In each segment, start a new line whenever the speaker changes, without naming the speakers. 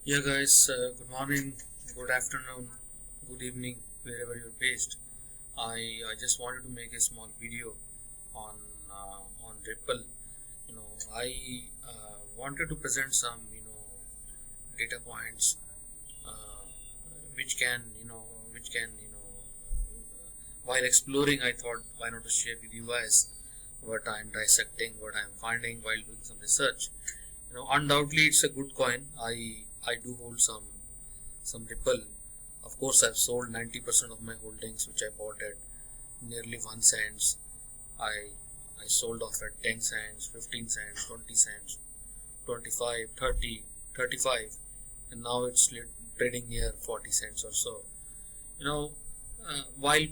Yeah, guys, good morning, good afternoon, good evening, wherever you're based. I just wanted to make a small video on Ripple. I wanted to present some data points uh, which can while exploring, I thought why not to share with you guys what I'm dissecting, what I'm finding while doing some research. Undoubtedly, it's a good coin. I do hold some Ripple. Of course, I've sold 90% of my holdings, which I bought at nearly 1 cents. I I sold off at 10 cents, 15 cents, 20 cents, 25, 30, 35, and now it's trading near 40 cents or so. You know, while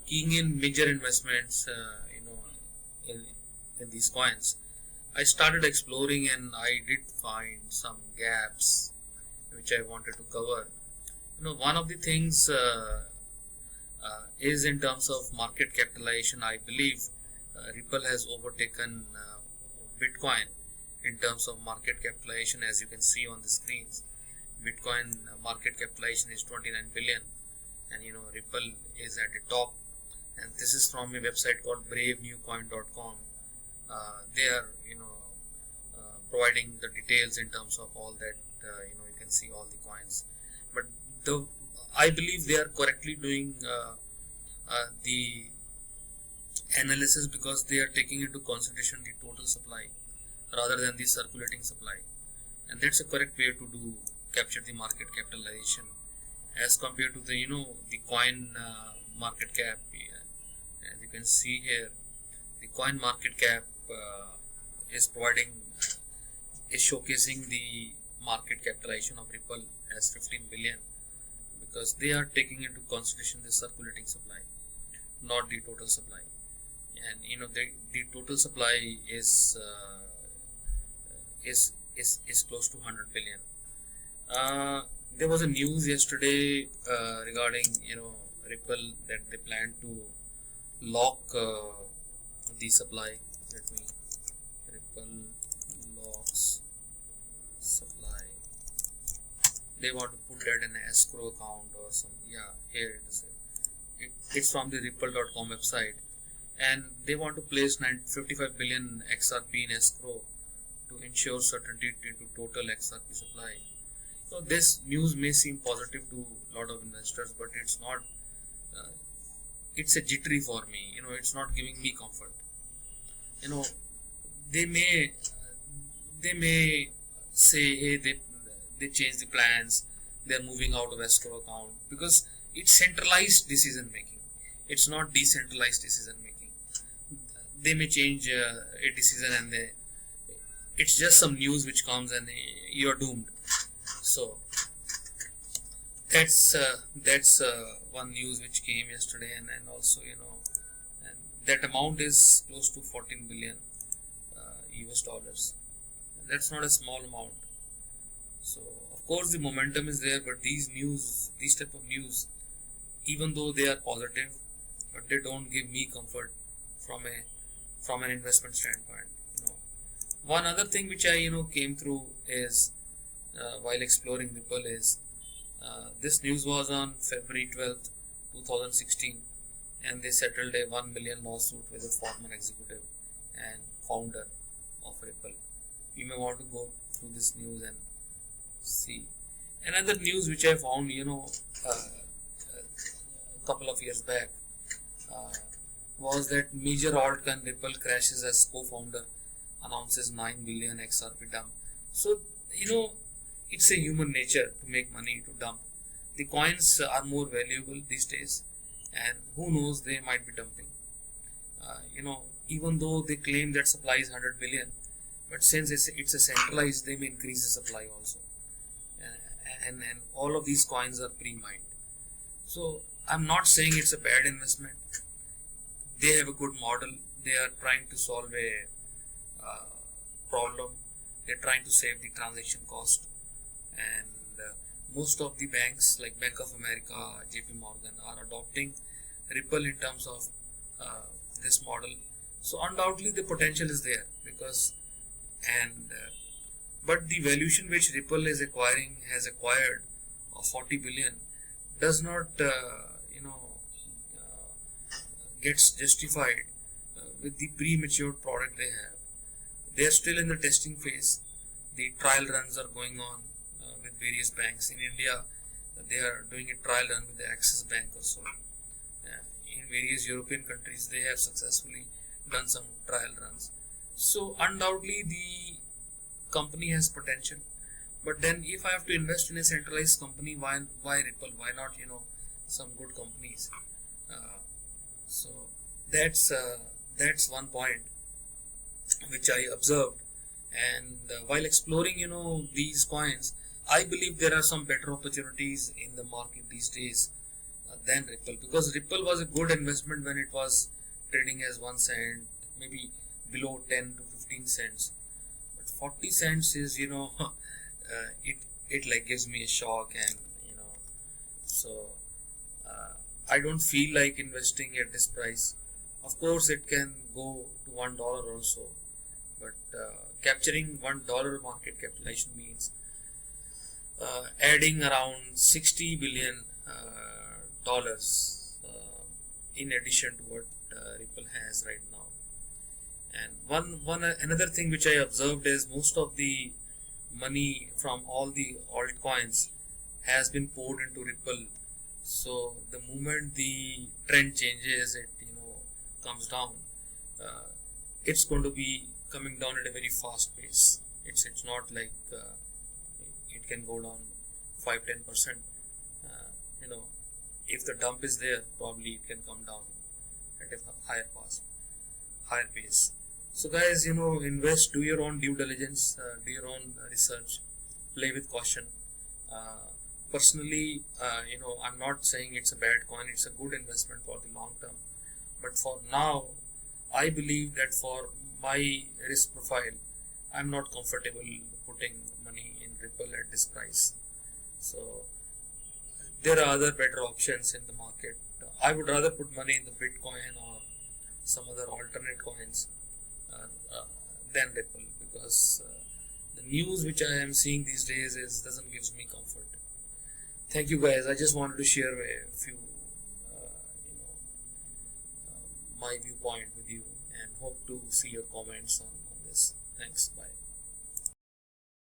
keying in major investments, in in these coins, I started exploring and I did find some gaps which I wanted to cover. One of the things is in terms of market capitalization. I believe Ripple has overtaken Bitcoin in terms of market capitalization. As you can see on the screens, Bitcoin market capitalization is 29 billion, and Ripple is at the top. And this is from a website called bravenewcoin.com. They are providing the details in terms of all that. You can see all the coins, but the I believe they are correctly doing the analysis because they are taking into consideration the total supply rather than the circulating supply, and that's a correct way to do capture the market capitalization as compared to the the coin market cap. As you can see here, the coin market cap is providing is showcasing the market capitalization of Ripple as 15 billion because they are taking into consideration the circulating supply, not the total supply. And the total supply is close to 100 billion. There was a news yesterday regarding Ripple that they plan to lock the supply. Let me Ripple locks supply. They want to put that in an escrow account or something. Yeah, here it is. It's from the Ripple.com website, and they want to place 55 billion XRP in escrow to ensure certainty into total XRP supply. So this news may seem positive to a lot of investors, but it's not. Uh, it's a jittery for me. It's not giving me comfort. You know, they may they may say, hey, they change the plans. They're moving out of escrow account because it's centralized decision making. It's not decentralized decision making. They may change a decision and it's just some news which comes and you're doomed. So that's one news which came yesterday, and also and that amount is close to 14 billion US dollars. That's not a small amount. So of course the momentum is there, but these type of news, even though they are positive, but they don't give me comfort from an investment standpoint. One other thing which I came through is while exploring Ripple is this news was on February 12th, 2016, and they settled a 1 million lawsuit with a former executive and founder of Ripple. You may want to go through this news and see. Another news which I found, a couple of years back, uh, was that major altcoin Ripple crashes as co-founder announces 9 billion XRP dump. So, it's a human nature to make money to dump. The coins are more valuable these days, and who knows, they might be dumping. Even though they claim that supply is 100 billion, but since it's a centralized, they may increase the supply also. And all of these coins are pre-mined. So, I'm not saying it's a bad investment. They have a good model. They are trying to solve a uh, problem. They're trying to save the transaction cost, and most of the banks like Bank of America, JP Morgan are adopting Ripple in terms of this model. So undoubtedly the potential is there because and but the valuation which Ripple is has acquired of 40 billion does not gets justified with the premature product they have. They are still in the testing phase. The trial runs are going on with various banks. In India, they are doing a trial run with the Axis Bank or so. In various European countries, they have successfully done some trial runs. So undoubtedly, the company has potential. But then, if I have to invest in a centralized company, why Ripple? Why not some good companies? So that's one point which I observed. And while exploring these coins, I believe there are some better opportunities in the market these days than Ripple, because Ripple was a good investment when it was trading as 1 cent, maybe below 10 to 15 cents. But 40 cents is it like gives me a shock, and so I don't feel like investing at this price. Of course, it can go to $1 also, but capturing $1 market capitalization means adding around 60 billion dollars in addition to what Ripple has right now. And another thing which I observed is most of the money from all the altcoins has been poured into Ripple. So the moment the trend changes, it comes down. It's going to be coming down at a very fast pace. It's not like it can go down 5-10%. If the dump is there, probably it can come down at a higher pace. So guys, invest, do your own due diligence, do your own research, play with caution. Personally, I'm not saying it's a bad coin, it's a good investment for the long term. But for now, I believe that for my risk profile, I'm not comfortable putting money in Ripple at this price. So there are other better options in the market. I would rather put money in the Bitcoin or some other alternate coins than Ripple, because the news which I am seeing these days doesn't give me comfort. Thank you guys. I just wanted to share a few my viewpoint with you, and hope to see your comments on this. Thanks. Bye.